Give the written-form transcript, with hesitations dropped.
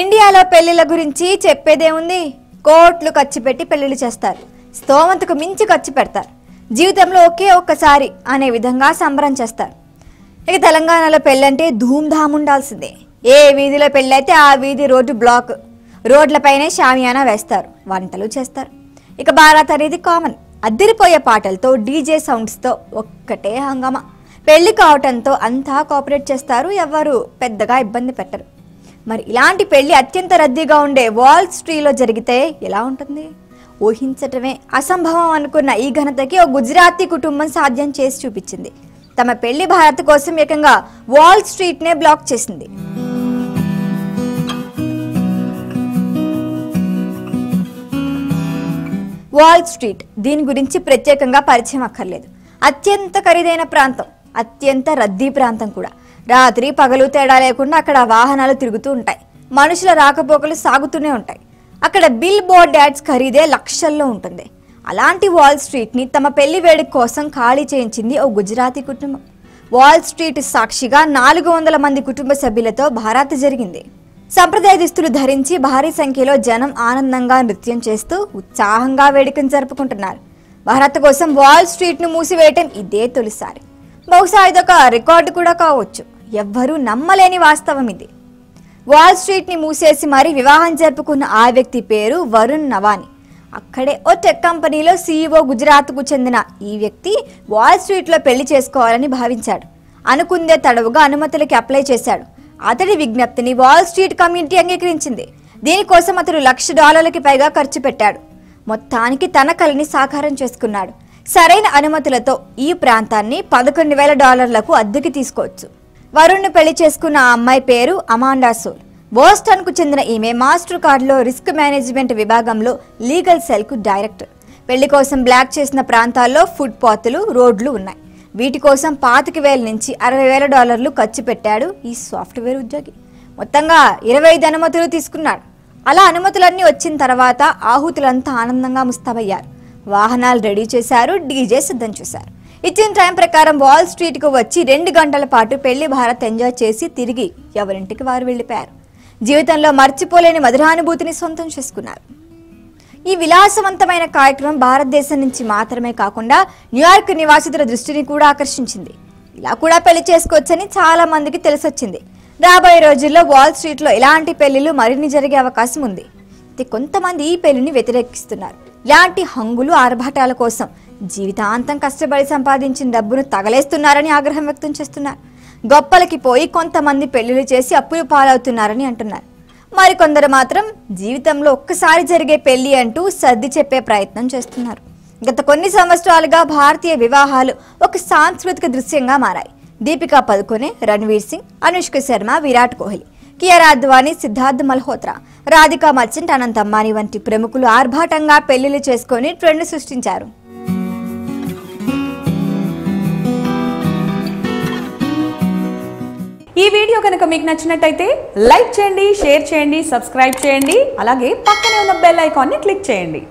ఇండియాలో పెళ్లిల గురించి చెప్పేదేముంది? కోట్లు ఖర్చు పెట్టి పెళ్లిళ్ళు చేస్తారు. స్తోమతకు మించి ఖర్చు పెడతారు. జీవితంలో ఒకే ఒక్కసారి అనే విధంగా సంబరం చేస్తారు. ఇక తెలంగాణలో పెళ్ళంటే ధూమ్ధామ్ ఉండాల్సిందే. ఏ వీధిలో పెళ్ళైతే ఆ వీధి రోడ్డు బ్లాక్, రోడ్లపైనే షామియానా వేస్తారు, వంటలు చేస్తారు. ఇక బారాత్ అనేది కామన్. అద్దిరిపోయే పాటలతో, డీజే సౌండ్స్తో ఒక్కటే హంగామా. పెళ్లి కావటంతో అంతా కోఆపరేట్ చేస్తారు, ఎవరు పెద్దగా ఇబ్బంది పెట్టరు. మరి ఇలాంటి పెళ్లి అత్యంత రద్దీగా ఉండే వాల్ స్ట్రీట్లో జరిగితే ఎలా ఉంటుంది? ఊహించటమే అసంభవం అనుకున్న ఈ ఘనతకి ఓ గుజరాతీ కుటుంబం సాధ్యం చేసి చూపించింది. తమ పెళ్లి భారత్ కోసం ఏకంగా వాల్ స్ట్రీట్నే బ్లాక్ చేసింది. వాల్ స్ట్రీట్, దీని గురించి ప్రత్యేకంగా పరిచయం అక్కర్లేదు. అత్యంత ఖరీదైన ప్రాంతం, అత్యంత రద్దీ ప్రాంతం కూడా. రాత్రి పగలు తేడా లేకుండా అక్కడ వాహనాలు తిరుగుతూ ఉంటాయి, మనుషుల రాకపోకలు సాగుతూనే ఉంటాయి. అక్కడ బిల్ బోర్డ్ యాడ్స్ ఖరీదే లక్షల్లో ఉంటుంది. అలాంటి వాల్ స్ట్రీట్ని తమ పెళ్లి వేడుక కోసం ఖాళీ చేయించింది ఓ గుజరాతీ కుటుంబం. వాల్ స్ట్రీట్ సాక్షిగా 400 మంది కుటుంబ సభ్యులతో బారాత్ జరిగింది. సంప్రదాయ దుస్తులు ధరించి భారీ సంఖ్యలో జనం ఆనందంగా నృత్యం చేస్తూ ఉత్సాహంగా వేడుకను జరుపుకుంటున్నారు. భారత్ కోసం వాల్ స్ట్రీట్ను మూసివేయటం ఇదే తొలిసారి. బహుశా ఇదొక రికార్డు కూడా కావచ్చు. ఎవ్వరూ నమ్మలేని వాస్తవం ఇది. వాల్ స్ట్రీట్ని మూసేసి మరీ వివాహం జరుపుకున్న ఆ వ్యక్తి పేరు వరుణ్ నవాని. అక్కడే ఓ టెక్ కంపెనీలో సీఈఓ. గుజరాత్కు చెందిన ఈ వ్యక్తి వాల్ స్ట్రీట్లో పెళ్లి చేసుకోవాలని భావించాడు. అనుకుందే తడవుగా అనుమతులకి అప్లై చేశాడు. అతడి విజ్ఞప్తిని వాల్ స్ట్రీట్ కమ్యూనిటీ అంగీకరించింది. దీనికోసం అతడు $1,00,000కి పైగా ఖర్చు పెట్టాడు. మొత్తానికి తన కలని సాకారం చేసుకున్నాడు. సరైన అనుమతులతో ఈ ప్రాంతాన్ని $11,000లకు అద్దెకి తీసుకోవచ్చు. వరుణ్ను పెళ్లి చేసుకున్న ఆ అమ్మాయి పేరు అమాండా సోల్. బోస్టన్కు చెందిన ఈమె మాస్టర్ కార్డులో రిస్క్ మేనేజ్మెంట్ విభాగంలో లీగల్ సెల్కు డైరెక్టర్. పెళ్లి కోసం బ్లాక్ చేసిన ప్రాంతాల్లో ఫుట్పాత్లు, రోడ్లు ఉన్నాయి. వీటి కోసం $25,000 నుంచి $60,000 ఖర్చు పెట్టాడు ఈ సాఫ్ట్వేర్ ఉద్యోగి. మొత్తంగా 25 అనుమతులు తీసుకున్నాడు. అలా అనుమతులన్నీ వచ్చిన తర్వాత ఆహుతులంతా ఆనందంగా ముస్తాబయ్యారు. వాహనాలు రెడీ చేశారు, డీజే సిద్ధం చేశారు. ఇచ్చిన టైం ప్రకారం వాల్ స్ట్రీట్కు వచ్చి 2 గంటల పాటు పెళ్లి భారత్ ఎంజాయ్ చేసి తిరిగి ఎవరింటికి వారు వెళ్ళిపోయారు. జీవితంలో మర్చిపోలేని మధురానుభూతిని సొంతం చేసుకున్నారు. ఈ విలాసవంతమైన కార్యక్రమం భారతదేశం నుంచి మాత్రమే కాకుండా న్యూయార్క్ నివాసితుల దృష్టిని కూడా ఆకర్షించింది. ఇలా కూడా పెళ్లి చేసుకోవచ్చని చాలా మందికి తెలిసొచ్చింది. రాబోయే రోజుల్లో వాల్ స్ట్రీట్లో ఇలాంటి పెళ్లిళ్ళు మరిన్ని జరిగే అవకాశం ఉంది. అయితే కొంతమంది ఈ పెళ్లిని వ్యతిరేకిస్తున్నారు. ఇలాంటి హంగులు, ఆర్భాటాల కోసం జీవితాంతం కష్టపడి సంపాదించిన డబ్బును తగలేస్తున్నారని ఆగ్రహం వ్యక్తం చేస్తున్నారు. గొప్పలకి పోయి కొంతమంది పెళ్లిళ్ళు చేసి అప్పులు పాలవుతున్నారని అంటున్నారు. మరికొందరు మాత్రం జీవితంలో ఒక్కసారి జరిగే పెళ్లి అంటూ సర్ది చెప్పే ప్రయత్నం చేస్తున్నారు. గత కొన్ని సంవత్సరాలుగా భారతీయ వివాహాలు ఒక సాంస్కృతిక దృశ్యంగా మారాయి. దీపికా పదుకొనే, రణ్వీర్ సింగ్, అనుష్క శర్మ, విరాట్ కోహ్లీ, కియారా అద్వానీ, సిద్ధార్థ్ మల్హోత్రా, రాధికా మర్చెంట్, అనంత్ అంబానీ వంటి ప్రముఖులు ఆర్భాటంగా పెళ్లిళ్ళు చేసుకొని ట్రెండ్ సృష్టించారు. ఈ వీడియో కనుక మీకు నచ్చినట్టయితే లైక్ చేయండి, షేర్ చేయండి, సబ్స్క్రైబ్ చేయండి. అలాగే పక్కనే ఉన్న బెల్ ఐకాన్ని క్లిక్ చేయండి.